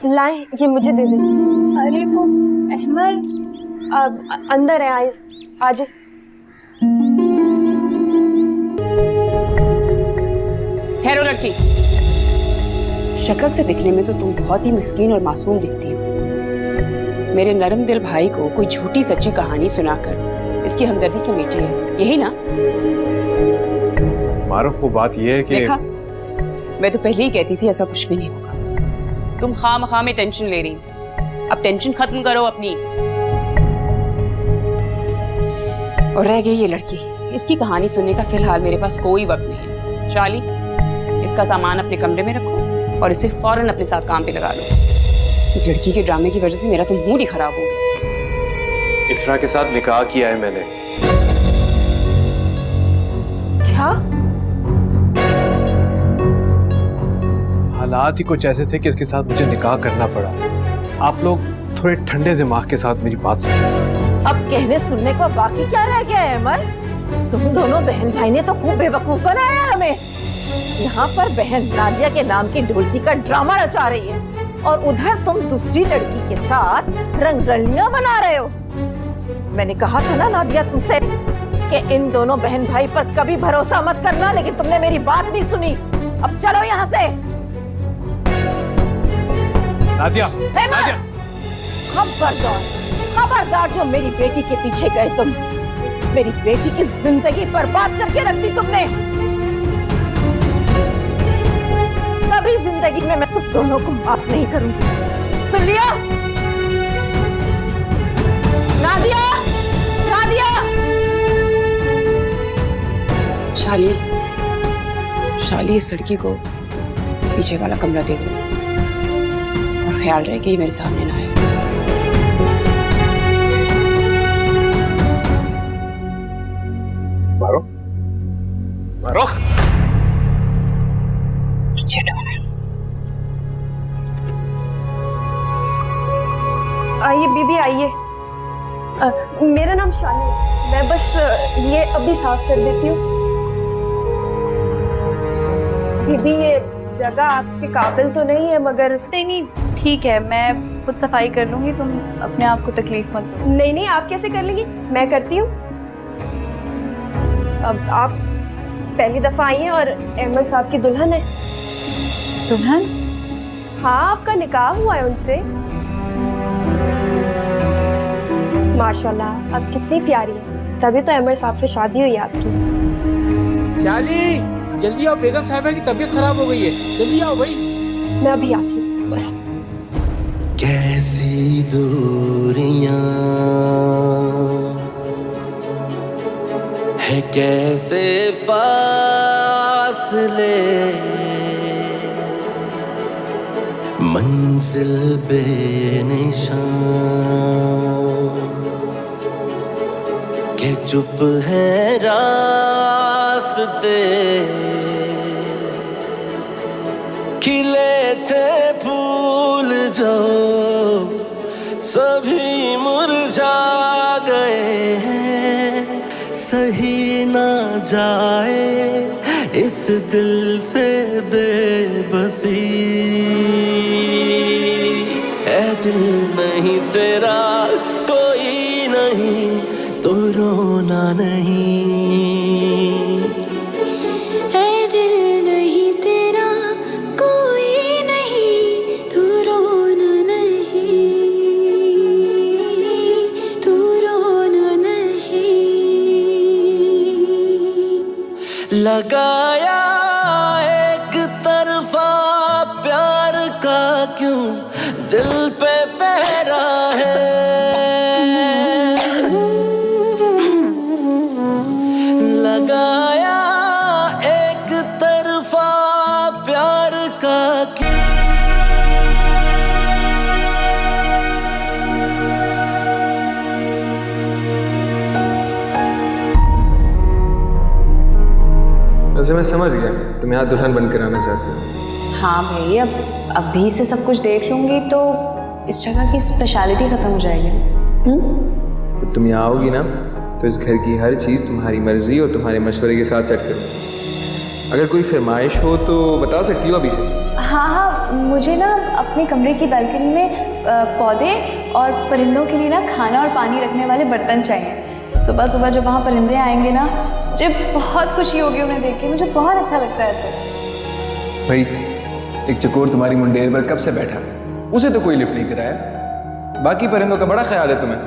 लाएं, ये मुझे दे दे। अरे वो अहमद अंदर है, आए आज। ठहरो लड़की, शक्ल से दिखने में तो तुम बहुत ही मिस्कीन और मासूम दिखती हो। मेरे नरम दिल भाई को कोई झूठी सच्ची कहानी सुनाकर इसकी हमदर्दी से मीठी है, यही ना? मारूफ, वो बात ये है कि देखा, मैं तो पहले ही कहती थी ऐसा कुछ भी नहीं होगा। तुम खामखा में टेंशन ले रही थी, अब टेंशन खत्म करो अपनी। और रह गई ये लड़की, इसकी कहानी सुनने का फिलहाल मेरे पास कोई वक्त नहीं है। चाली, इसका सामान अपने कमरे में रखो और इसे फौरन अपने साथ काम पे लगा लो। इस लड़की के ड्रामे की वजह से मेरा तो मूड ही खराब हो गया। इफ्रा के साथ निकाह किया है मैंने। क्या? हालात ही कुछ ऐसे थे कि उसके साथ मुझे निकाह करना पड़ा। आप लोग थोड़े ठंडे दिमाग के साथ मेरी बात सुनो। अब कहने सुनने को बाकी क्या रह गया है अमर? तुम दोनों बहन भाई ने तो खूब बेवकूफ बनाया है हमें। यहाँ पर बहन नादिया के नाम की ढोलकी का ड्रामा रचा रही है और उधर तुम दूसरी लड़की के साथ रंगरलियां बना रहे हो। मैंने कहा था ना नादिया तुमसे कि इन दोनों बहन भाई पर कभी भरोसा मत करना, लेकिन तुमने मेरी बात नहीं सुनी। अब चलो यहाँ से। नादिया, नादिया, खबरदार, खबरदार, जो मेरी बेटी के पीछे गए तुम। मेरी बेटी की जिंदगी बर्बाद करके रख दी तुमने। कभी जिंदगी में मैं तुम दोनों को माफ नहीं करूंगी, सुन लिया? नादिया, नादिया। शाली, शाली, इस लड़की को पीछे वाला कमरा दे दो और ख्याल रहे कि ये मेरे सामने ना आए। मारो, मारो। आइए बीबी, आइए। मेरा नाम शाली है, मैं बस ये अभी साफ कर देती हूँ। बीबी, ये जगह आपके काबिल तो नहीं है, मगर नहीं, ठीक है, मैं खुद सफाई कर लूंगी, तुम अपने आप को तकलीफ मत दो। नहीं नहीं, आप कैसे कर लेंगी? मैं करती हूँ। अब आप पहली दफा आई हैं और अहमद साहब की दुल्हन है। दुल्हन? हाँ, आपका निकाह हुआ है उनसे। माशाल्लाह, आप कितनी प्यारी है। तभी तो अहमद साहब से शादी हुई आपकी। शाली, जल्दी आओ, बेगम साहिबा की तबीयत खराब हो गई है, जल्दी आओ भाई। मैं अभी आती हूँ बस। कैसी दूरियां है, कैसे फासले, मंजिल बेनिशान के चुप है रास्ते, खिले थे फूल जो सभी मुरझा गए हैं, सही ना जाए इस दिल से बेबसी। ऐ दिल नहीं तेरा कोई नहीं तो रोना नहीं, ऐ दिल नहीं तेरा कोई नहीं तू रोना नहीं, तू रोना नहीं। लगाया एक तरफा प्यार का क्यों दिल पे पहरा है, लगाया एक तरफा प्यार का क्यों। वैसे मैं समझ गया, तुम यहाँ दुल्हन बनकर आना चाहती हो। हाँ भाई, अब अभी से सब कुछ देख लूंगी तो इस जगह की स्पेशलिटी खत्म हो जाएगी। जब तुम यहाँ आओगी ना तो इस घर की हर चीज़ तुम्हारी मर्जी और तुम्हारे मशवरे के साथ सेट करो। अगर कोई फरमाइश हो तो बता सकती हो अभी से। हाँ हाँ, मुझे ना अपने कमरे की बालकनी में पौधे और परिंदों के लिए ना खाना और पानी रखने वाले बर्तन चाहिए। सुबह सुबह जब वहाँ परिंदे आएंगे ना, मुझे बहुत खुशी होगी उन्हें देख के। मुझे बहुत अच्छा लगता है ऐसे। भाई एक चकोर तुम्हारी मुंडेर पर कब से बैठा, उसे तो कोई लिफ्ट नहीं कराया, बाकी परिंदों का बड़ा ख्याल है तुम्हें।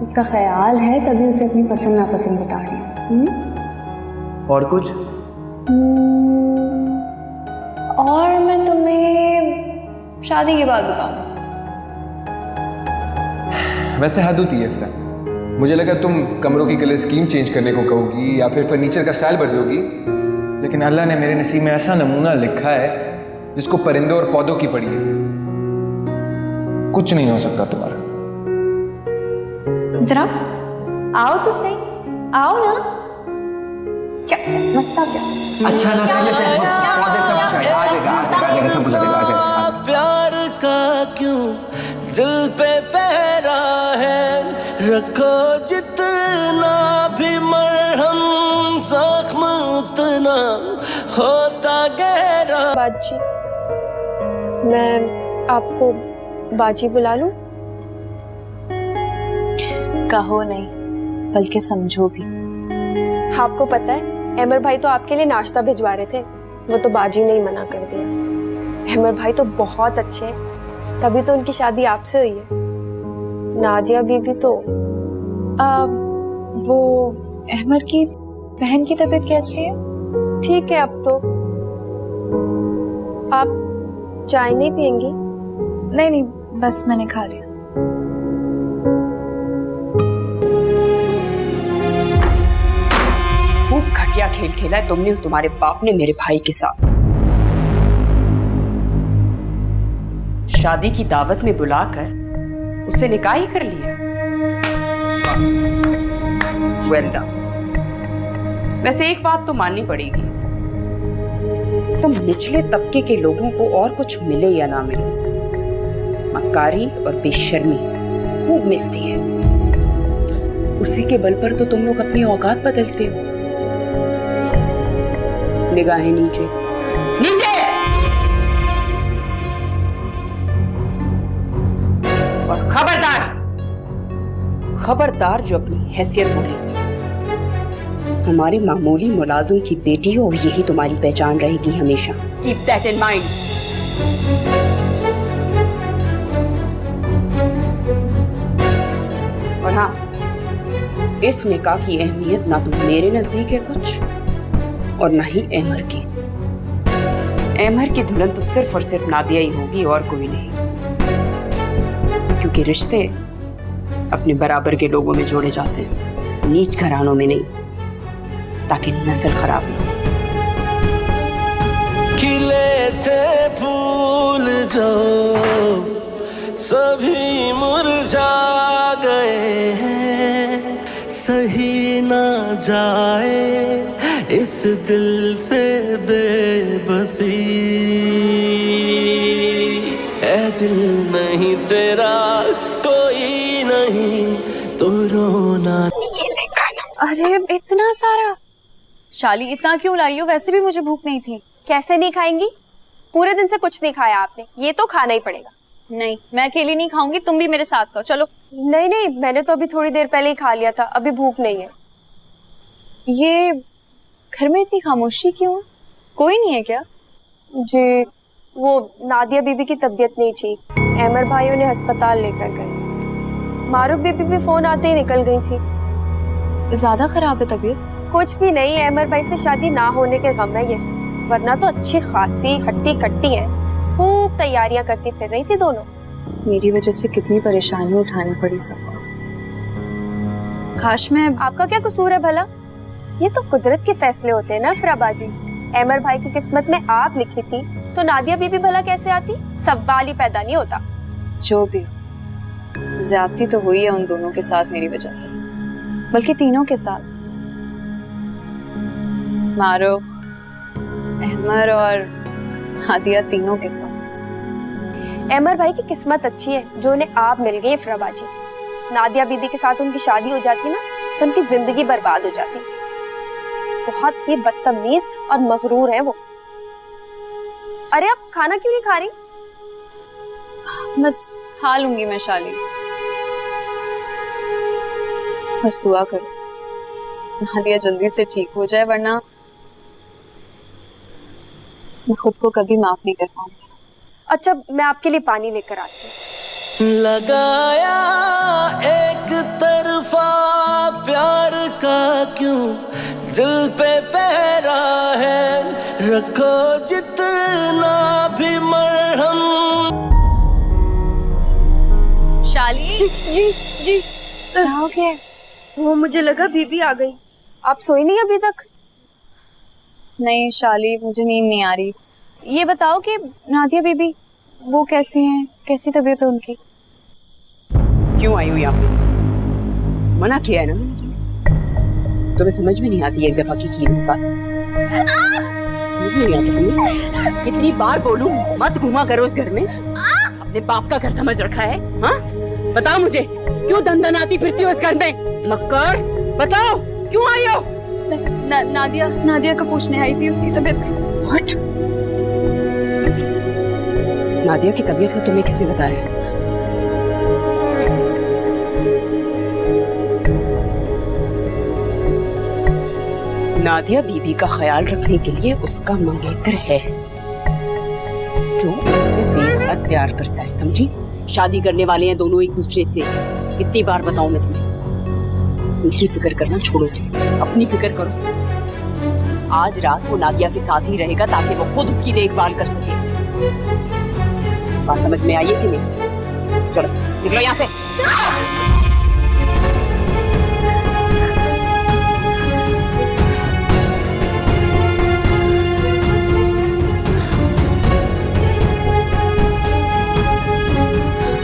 उसका ख्याल है तभी उसे अपनी पसंद नापसंद बता रही हूँ। और कुछ? और मैं तुम्हें शादी के बाद बताऊँ। वैसे हद होती है फिर। मुझे लगा तुम कमरों की कलर स्कीम चेंज करने को कहोगी या फिर फर्नीचर का स्टाइल बदलोगी, लेकिन अल्लाह ने मेरे नसीब में ऐसा नमूना लिखा है जिसको परिंदों और पौधों की पड़ी है। कुछ नहीं हो सकता तुम्हारा। इधर आओ तो सही, आओ ना। क्या मसला क्या? अच्छा ना करने से पौधे सब कुछ आ जाएगा, सब कुछ आ जाएगा। प्यार का क्यों दिल पे पहरा है, रखो जितना भी मरहम, जख्म उतना होता गहरा। बाजी, मैं आपको बाजी बुला लूं? कहो नहीं, बल्कि समझो भी। आपको पता है अमर भाई तो आपके लिए नाश्ता भिजवा रहे थे, वो तो बाजी ने ही मना कर दिया। अमर भाई तो बहुत अच्छे हैं, तभी तो उनकी शादी आपसे हुई है। नादिया बीबी तो वो अहमर की बहन की तबीयत कैसी है? ठीक है अब तो। आप चाय नहीं पियेंगी? नहीं नहीं, बस मैंने खा लिया। खूब घटिया खेल खेला है तुमने और तुम्हारे बाप ने मेरे भाई के साथ। शादी की दावत में बुलाकर उससे निकाह ही कर लिया। Well done. वैसे एक बात तो माननी पड़ेगी, तुम निचले तबके के लोगों को और कुछ मिले या ना मिले, मक्कारी और बेशर्मी खूब मिलती है। उसी के बल पर तो तुम लोग अपनी औकात बदलते हो। निगाहें नीचे नीचे। और खबरदार खबरदार जो अपनी हैसियत बोलेगी। हमारी मामूली मुलाजिम की बेटी हो और यही तुम्हारी पहचान रहेगी हमेशा। Keep that in mind. और हाँ, इस निकाह की अहमियत ना तो मेरे नजदीक है कुछ और ना ही अहमर की। अहमर की दुल्हन तो सिर्फ और सिर्फ नादिया ही होगी और कोई नहीं, क्योंकि रिश्ते अपने बराबर के लोगों में जोड़े जाते हैं, नीच घरानों में नहीं, ताकि नस्ल खराब ना हो। खिले थे फूल जो सभी मुरझा गए हैं, सही ना जाए इस दिल से बेबसी। ऐ दिल नहीं तेरा कोई नहीं तो रोना। अरे इतना सारा शाली, इतना क्यों लाई हो? वैसे भी मुझे भूख नहीं थी। कैसे नहीं खाएंगी? पूरे दिन से कुछ नहीं खाया आपने, ये तो खाना ही पड़ेगा। नहीं, मैं अकेली नहीं खाऊंगी, तुम भी मेरे साथ खाओ। चलो। नहीं नहीं, मैंने तो अभी थोड़ी देर पहले ही खा लिया था, अभी भूख नहीं है। ये घर में इतनी खामोशी क्यों है? कोई नहीं है क्या? जी, वो नादिया बीबी की तबीयत नहीं ठीक, अमर भाई उन्हें अस्पताल लेकर गए। मारूफ बीबी भी फोन आते ही निकल गई थी। ज्यादा खराब है तबीयत? कुछ भी नहीं, अमर भाई से शादी ना होने के गम है ये, वरना तो अच्छी खासी हट्टी कट्टी है, खूब तैयारियां करती फिर रही थी दोनों। मेरी वजह से कितनी परेशानी उठानी पड़ी सबको। काश मैं। आपका क्या कसूर है भला? ये तो कुदरत के फैसले होते हैं ना फराबाजी। अमर भाई की किस्मत में आप लिखी थी तो नादिया बीबी भला कैसे आती? सवाल ही पैदा नहीं होता। जो भी ज्यादती तो हुई है उन दोनों के साथ मेरी वजह से, बल्कि तीनों के साथ, मारूफ, अहमर और नादिया, तीनों के साथ। अमर भाई की किस्मत अच्छी है जो उन्हें आप मिल गई फराबाजी। नादिया बीबी के साथ उनकी शादी हो जाती ना तो उनकी जिंदगी बर्बाद हो जाती। बहुत ही बदतमीज और मगरूर है वो। अरे आप खाना क्यों नहीं खा रही? बस खा लूंगी मैं शाली। बस दुआ करो नादिया जल्दी से ठीक हो जाए, वरना मैं खुद को कभी माफ नहीं कर पाऊंगी। अच्छा, मैं आपके लिए पानी लेकर आती हूँ। लगाया एक तरफा प्यार का क्यों दिल पे पहरा है, रखो जितना भी मरहम। शाली जी जी, क्या हो गया? वो मुझे लगा बीबी आ गई। आप सोई नहीं अभी तक? नहीं शाली, मुझे नींद नहीं आ रही। ये बताओ कि नादिया बीबी वो कैसी हैं, कैसी तबीयत है उनकी? क्यों आई हूँ यहाँ पे? मना किया है ना मैंने तुम्हें। तुम्हें समझ में नहीं आती एक दफा की कीमत का? समझ में नहीं आता तुम्हें? कितनी बार बोलूं मत घुमा करो उस घर में। अपने बाप का घर समझ रखा है? हाँ बताओ मुझे, क्यों दंदनाती फिरती हो इस घर में? मक्कर बताओ, क्यों आई हो? नादिया को पूछने आई थी उसकी तबीयत। What? नादिया की तबीयत को तुम्हें किसने बताया? नादिया बीबी का ख्याल रखने के लिए उसका मंगेतर है जो उससे बेहद प्यार करता है, समझी? शादी करने वाले हैं दोनों एक दूसरे से। कितनी बार बताऊं मैं तुम्हें? उनकी फिक्र करना छोड़ो, तुम अपनी फिक्र करो। आज रात वो नादिया के साथ ही रहेगा ताकि वो खुद उसकी देखभाल कर सके। बात समझ में आई है कि नहीं? चलो निकलो यहाँ से।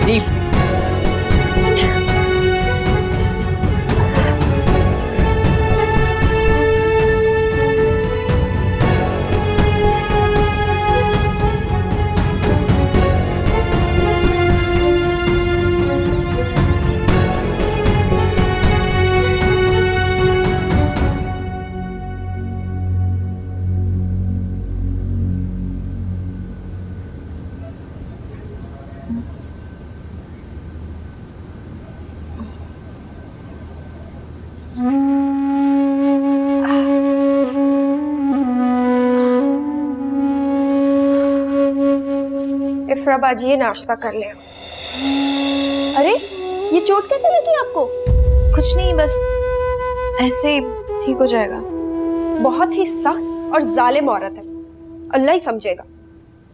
लीव। इफ्रा बाजी, ये नाश्ता कर ले। अरे ये चोट कैसे लगी आपको? कुछ नहीं, बस ऐसे ही ठीक हो जाएगा। बहुत ही सख्त और जालिम औरत है, अल्लाह ही समझेगा।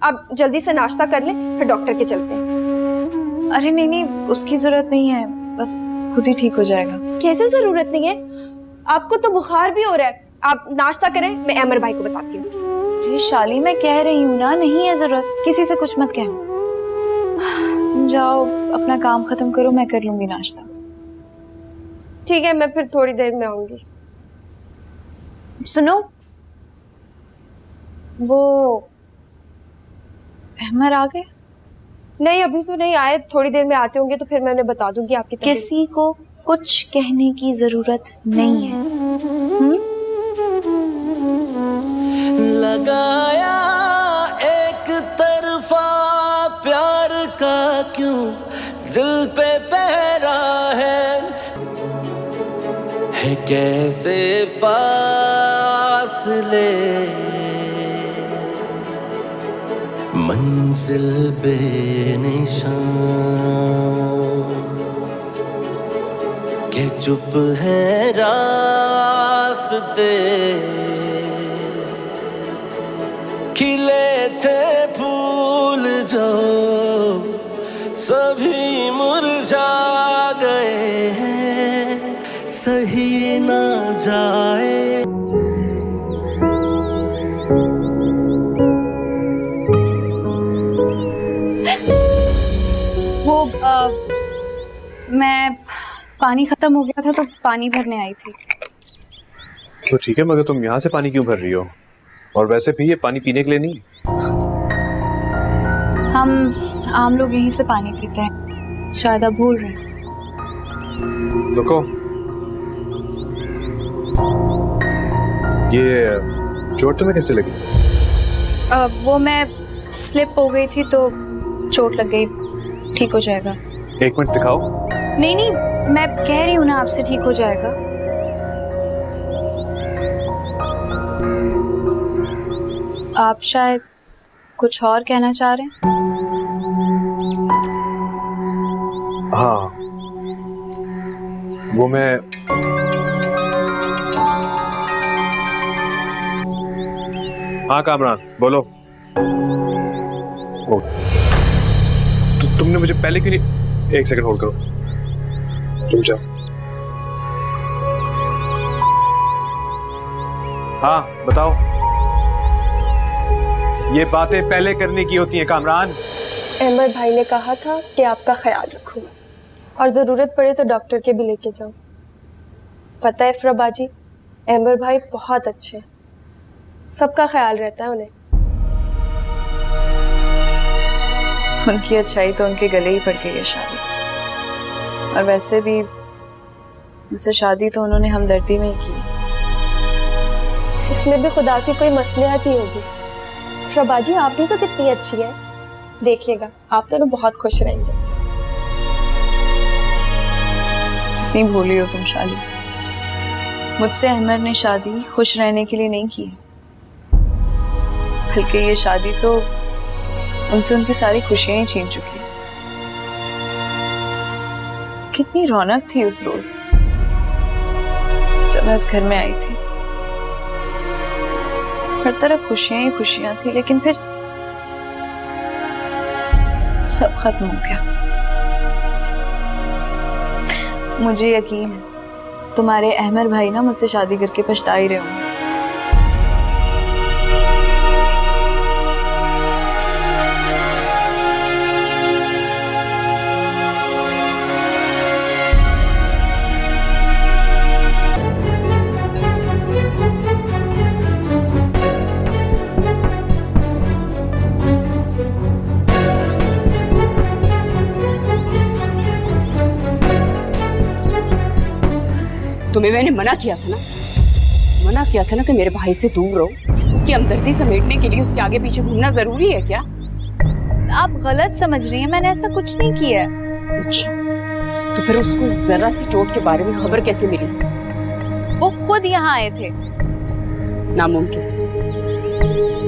अब जल्दी से नाश्ता कर ले, फिर डॉक्टर के चलते हैं। अरे नहीं, उसकी जरूरत नहीं है, बस खुद ही ठीक हो जाएगा। कैसे जरूरत नहीं है? आपको तो बुखार भी हो रहा है। आप नाश्ता करें, मैं अमर भाई को बताती हूँ। अरे शाली, मैं कह रही हूँ ना, नहीं है जरूरत। किसी से कुछ मत कहना। तुम जाओ, अपना काम खत्म करो, मैं कर लूंगी नाश्ता। ठीक है, मैं फिर थोड़ी देर में आऊंगी। सुनो, वो अहमर आ गए? नहीं, अभी तो नहीं आए। थोड़ी देर में आते होंगे तो फिर मैं उन्हें बता दूंगी आपकी तबीयत। किसी को कुछ कहने की जरूरत नहीं है। लगाया एक तरफा प्यार का क्यों दिल पे पहरा है कैसे फासले मंजिल बेनिशान के चुप है रास्ते खिले थे फूल जो सभी मुरझा गए हैं सही ना जाए। वो मैं पानी खत्म हो गया था तो पानी भरने आई थी। तो ठीक है, मगर तुम यहाँ से पानी क्यों भर रही हो? और वैसे भी ये पानी पीने के लिए नहीं। हम आम लोग यहीं से पानी पीते हैं, शायद आप भूल रहे हैं। रुको, ये चोट तुम्हें कैसे लगी? वो मैं स्लिप हो गई थी तो चोट लग गई, ठीक हो जाएगा। 1 मिनट दिखाओ। नहीं नहीं, मैं कह रही हूँ ना आपसे, ठीक हो जाएगा। आप शायद कुछ और कहना चाह रहे हैं। हाँ, वो मैं हाँ कामरान बोलो। ओ, तुमने मुझे पहले क्यों नहीं। 1 सेकंड होल्ड करो, तुम जाओ। हाँ बताओ। ये बातें पहले करने की होती हैं कामरान। अहमर भाई ने कहा था कि आपका ख्याल रखूं और ज़रूरत पड़े तो डॉक्टर के भी लेके जाऊं। पता है इफ्रा बाजी, अहमर भाई बहुत अच्छे हैं, सबका ख्याल रहता है उन्हें। उनकी अच्छाई तो उनके गले ही पड़ गई है शादी। और वैसे भी मुझसे शादी तो उन्होंने हमदर्दी में ही की। इसमें भी खुदा की कोई मसलिहत ही होगी। इफ्रा बाजी आप भी तो कितनी अच्छी है, देखिएगा आप दोनों बहुत खुश रहेंगे। कितनी भोली हो तुम शादी। मुझसे अहमर ने शादी खुश रहने के लिए नहीं की, बल्कि ये शादी तो उनसे उनकी सारी खुशियां ही छीन चुकी है। कितनी रौनक थी उस रोज जब मैं इस घर में आई थी। हर तरफ खुशियां ही खुशियां थी, लेकिन फिर सब खत्म हो गया। मुझे यकीन है तुम्हारे अहमर भाई ना मुझसे शादी करके पछता ही रहे होंगे। तुम्हें मैंने मना किया था ना कि मेरे भाई से दूर रहो। उसकी हमदर्दी समेटने के लिए उसके आगे पीछे घूमना जरूरी है क्या? आप गलत समझ रही हैं, मैंने ऐसा कुछ नहीं किया है। अच्छा, तो फिर उसको जरा सी चोट के बारे में खबर कैसे मिली? वो खुद यहाँ आए थे। नामुमकिन।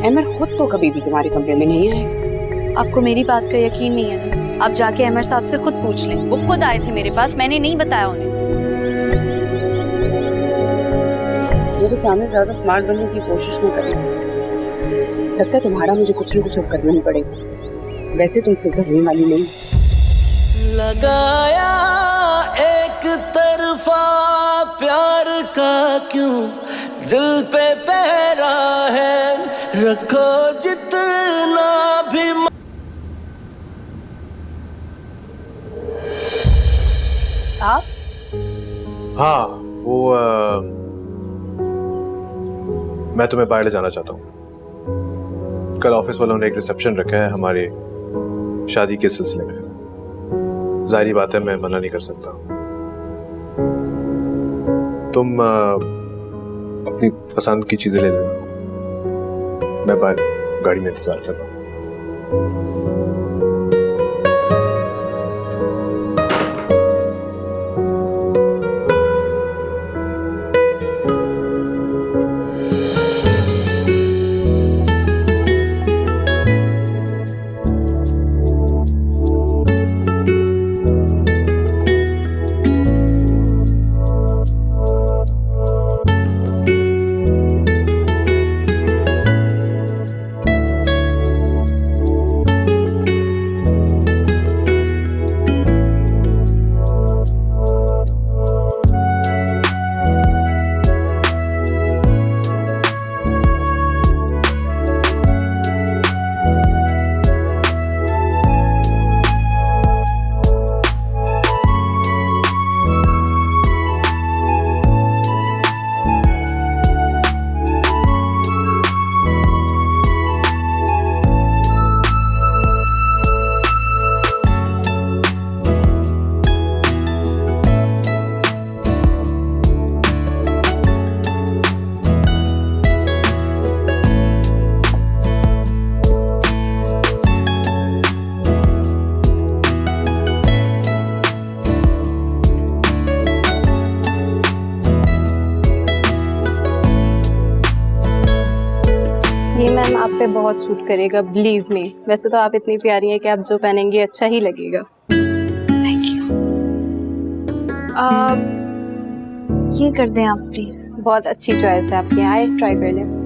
अहमर खुद तो कभी भी तुम्हारे कमरे में नहीं आएगा। आपको मेरी बात का यकीन नहीं है ना? आप जाके अहमर साहब से खुद पूछ लें। वो खुद आए थे मेरे पास, मैंने नहीं बताया उन्हें। मेरे सामने ज्यादा स्मार्ट बनने की कोशिश न करें। लगता है तुम्हारा मुझे कुछ न कुछ अब करना ही पड़ेगा। वैसे तुम सुधरने वाली नहीं। लगाया एक तरफा प्यार का क्यों दिल पे पहरा है, रखो जितना भी। आप? हाँ वो मैं तुम्हें बाहर ले जाना चाहता हूँ। कल ऑफिस वालों ने एक रिसेप्शन रखा है हमारी शादी के सिलसिले में। जाहिर बात है मैं मना नहीं कर सकता। तुम अपनी पसंद की चीजें ले लेना, मैं बाहर गाड़ी में इंतजार कर रहा हूँ। बहुत सूट करेगा, बिलीव मी। वैसे तो आप इतनी प्यारी हैं कि आप जो पहनेंगी अच्छा ही लगेगा। Thank you. ये कर दें आप प्लीज। बहुत अच्छी चॉइस है आपकी, आए ट्राई कर लें।